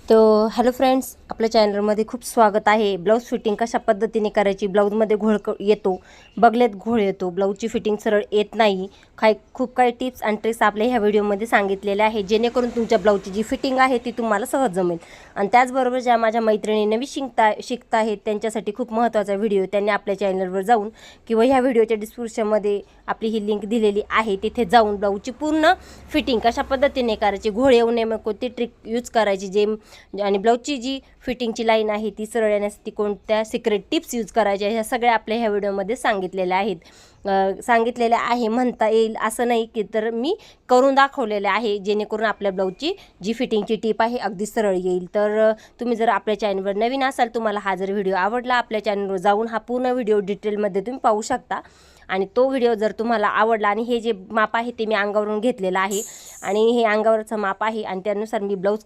तो hello friends, आपल्या चॅनलमध्ये खूप स्वागत आहे। ब्लाऊज फिटिंग कशा पद्धतीने करायची, ब्लाऊजमध्ये घोळ येतो, बगलेत घोळ येतो, ब्लाऊजची फिटिंग सरळ येत नाही, खूप काही टिप्स आणि ट्रिक्स आपल्या ह्या व्हिडिओमध्ये सांगितलेल्या आहे, जेणेकरून तुमच्या ब्लाऊजची जी फिटिंग आहे ती तुम्हाला सहज जमेल। आणि त्याचबरोबर ज्या माझ्या मैत्रिणी नवी शिकता आहेत त्यांच्यासाठी खूप महत्त्वाचा व्हिडिओ, त्यांनी आपल्या चॅनलवर जाऊन किंवा ह्या व्हिडिओच्या डिस्क्रिप्शनमध्ये आपली ही लिंक दिलेली आहे, तिथे जाऊन ब्लाऊजची पूर्ण फिटिंग कशा पद्धतीने करायची, घोळ येऊ नये मग कोणती ट्रिक यूज करायची, जे आणि ब्लाऊजची जी फिटिंगची लाईन आहे ती सरळ येण्यासाठी कोणत्या सिक्रेट टिप्स यूज करायच्या, ह्या सगळ्या आपल्या ह्या व्हिडिओमध्ये सांगितलेल्या आहेत। सांगितलेल्या आहे म्हणता येईल असं नाही की, तर मी करून दाखवलेले आहे, जेणेकरून आपल्या ब्लाऊजची जी फिटिंगची टिप आहे अगदी सरळ येईल। तर तुम्ही जर आपल्या चॅनलवर नवीन असाल, तुम्हाला हा जर व्हिडिओ आवडला, आपल्या चॅनलवर जाऊन हा पूर्ण व्हिडिओ डिटेलमध्ये तुम्ही पाहू शकता। आणि तो व्हिडिओ जर तुम्हाला आवडला, आणि हे जे माप आहे ते मी अंगावरून घेतलेलं आहे, आणि हे अंगावरचं माप आहे, आणि त्यानुसार मी ब्लाऊज